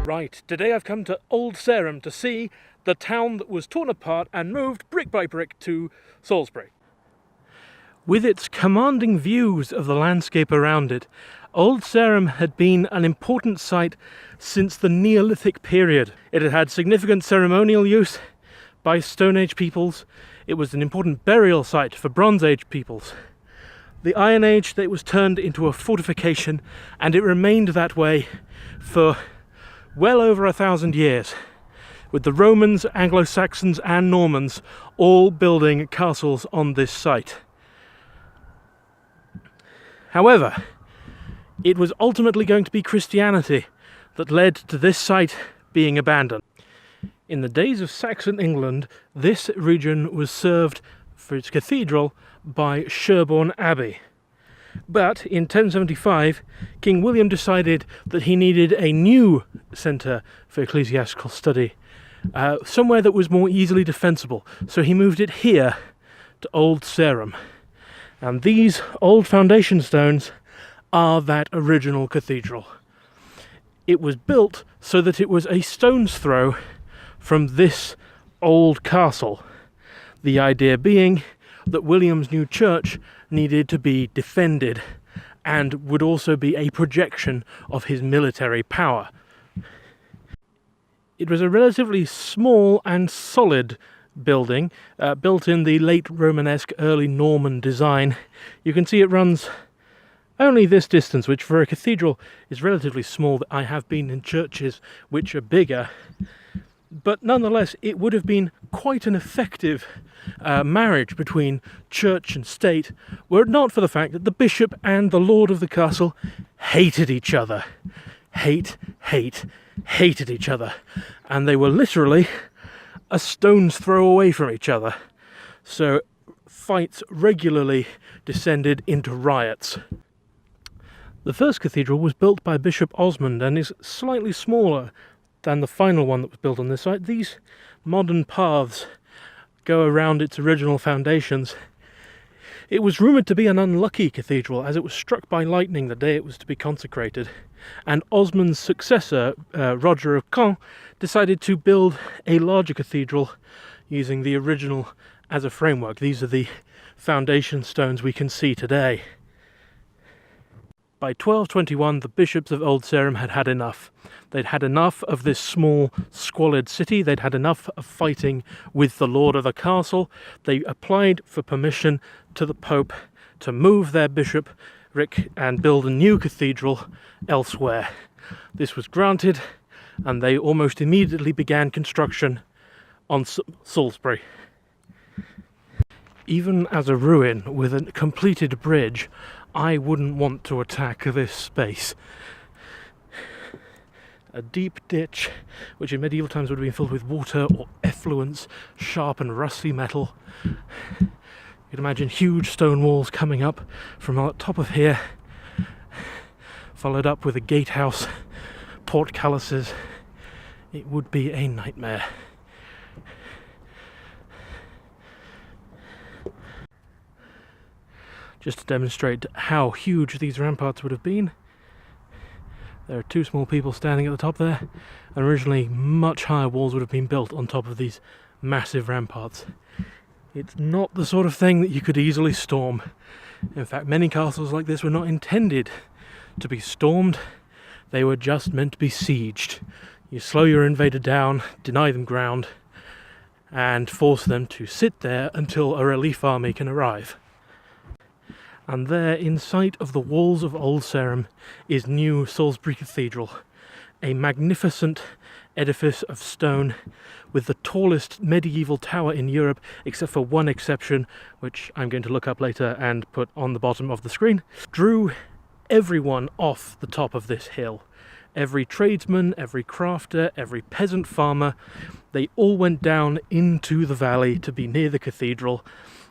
Right, today I've come to Old Sarum to see the town that was torn apart and moved brick by brick to Salisbury. With its commanding views of the landscape around it, Old Sarum had been an important site since the Neolithic period. It had had significant ceremonial use by Stone Age peoples. It was an important burial site for Bronze Age peoples. The Iron Age, it was turned into a fortification, and it remained that way for well over 1,000 years, with the Romans, Anglo-Saxons and Normans all building castles on this site. However, it was ultimately going to be Christianity that led to this site being abandoned. In the days of Saxon England, this region was served for its cathedral by Sherborne Abbey. But in 1075, King William decided that he needed a new centre for ecclesiastical study, somewhere that was more easily defensible. So he moved it here to Old Sarum. And these old foundation stones are that original cathedral. It was built so that it was a stone's throw from this old castle. The idea being that William's new church needed to be defended and would also be a projection of his military power. It was a relatively small and solid building, built in the late Romanesque, early Norman design. You can see it runs only this distance, which for a cathedral is relatively small. I have been in churches which are bigger, but nonetheless it would have been quite an effective marriage between church and state, were it not for the fact that the bishop and the lord of the castle hated each other. Hated each other. And they were literally a stone's throw away from each other. So fights regularly descended into riots. The first cathedral was built by Bishop Osmond and is slightly smaller than the final one that was built on this site. These modern paths go around its original foundations. It was rumoured to be an unlucky cathedral, as it was struck by lightning the day it was to be consecrated, and Osmond's successor, Roger of Caen, decided to build a larger cathedral using the original as a framework. These are the foundation stones we can see today. By 1221, the bishops of Old Sarum had had enough. They'd had enough of this small, squalid city. They'd had enough of fighting with the lord of the castle. They applied for permission to the Pope to move their bishopric and build a new cathedral elsewhere. This was granted, and they almost immediately began construction on Salisbury. Even as a ruin with a completed bridge, I wouldn't want to attack this space. A deep ditch, which in medieval times would have been filled with water or effluents, sharp and rusty metal. You can imagine huge stone walls coming up from the top of here, followed up with a gatehouse, portcullises. It would be a nightmare. Just to demonstrate how huge these ramparts would have been. There are two small people standing at the top there, and originally much higher walls would have been built on top of these massive ramparts. It's not the sort of thing that you could easily storm. In fact, many castles like this were not intended to be stormed. They were just meant to be sieged. You slow your invader down, deny them ground, and force them to sit there until a relief army can arrive. And there, in sight of the walls of Old Sarum, is New Salisbury Cathedral, a magnificent edifice of stone with the tallest medieval tower in Europe, except for one exception, which I'm going to look up later and put on the bottom of the screen. Drew everyone off the top of this hill. Every tradesman, every crafter, every peasant farmer, they all went down into the valley to be near the cathedral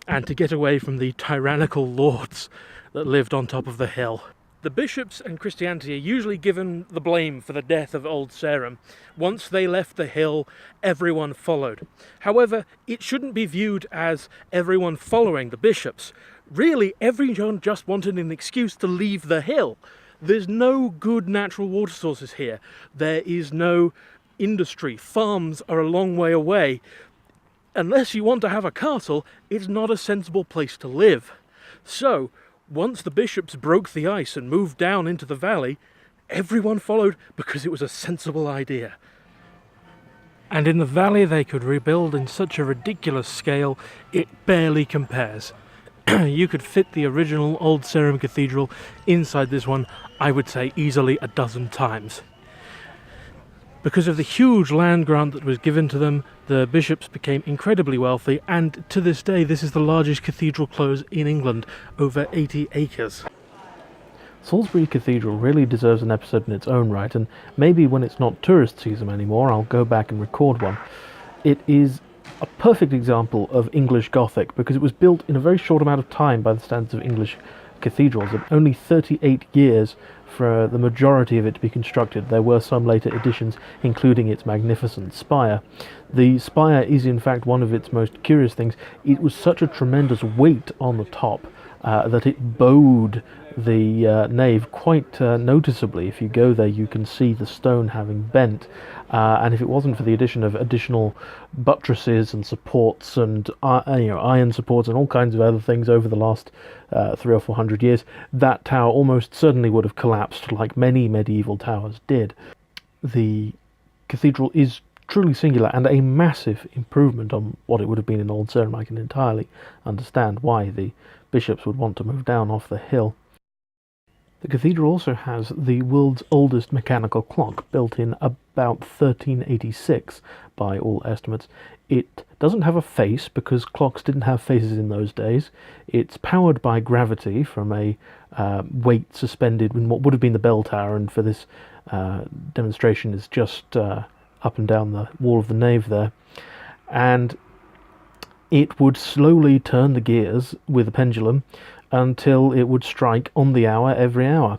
and to get away from the tyrannical lords that lived on top of the hill. The bishops and Christianity are usually given the blame for the death of Old Sarum. Once they left the hill, everyone followed. However, it shouldn't be viewed as everyone following the bishops. Really, everyone just wanted an excuse to leave the hill. There's no good natural water sources here. There is no industry. Farms are a long way away. Unless you want to have a castle, it's not a sensible place to live. So, once the bishops broke the ice and moved down into the valley, everyone followed because it was a sensible idea. And in the valley they could rebuild in such a ridiculous scale, it barely compares. You could fit the original old Sarum cathedral inside this one, I would say easily a dozen times. Because of the huge land grant that was given to them, the bishops became incredibly wealthy, and to this day this is the largest cathedral close in England, over 80 acres. Salisbury Cathedral really deserves an episode in its own right, and maybe when it's not tourist season anymore I'll go back and record one. It is a perfect example of English Gothic because it was built in a very short amount of time by the standards of English cathedrals, and only 38 years for the majority of it to be constructed. There were some later additions, including its magnificent spire. The spire is in fact one of its most curious things. It was such a tremendous weight on the top that it bowed the nave quite noticeably. If you go there you can see the stone having bent, and if it wasn't for the addition of additional buttresses and supports and iron supports and all kinds of other things over the last 300 or 400 years, that tower almost certainly would have collapsed like many medieval towers did. The cathedral is truly singular and a massive improvement on what it would have been in Old Sarum. I can entirely understand why the bishops would want to move down off the hill. The cathedral also has the world's oldest mechanical clock, built in about 1386 by all estimates. It doesn't have a face because clocks didn't have faces in those days. It's powered by gravity from a weight suspended in what would have been the bell tower, and for this demonstration is just up and down the wall of the nave there. And it would slowly turn the gears with a pendulum until it would strike on the hour every hour.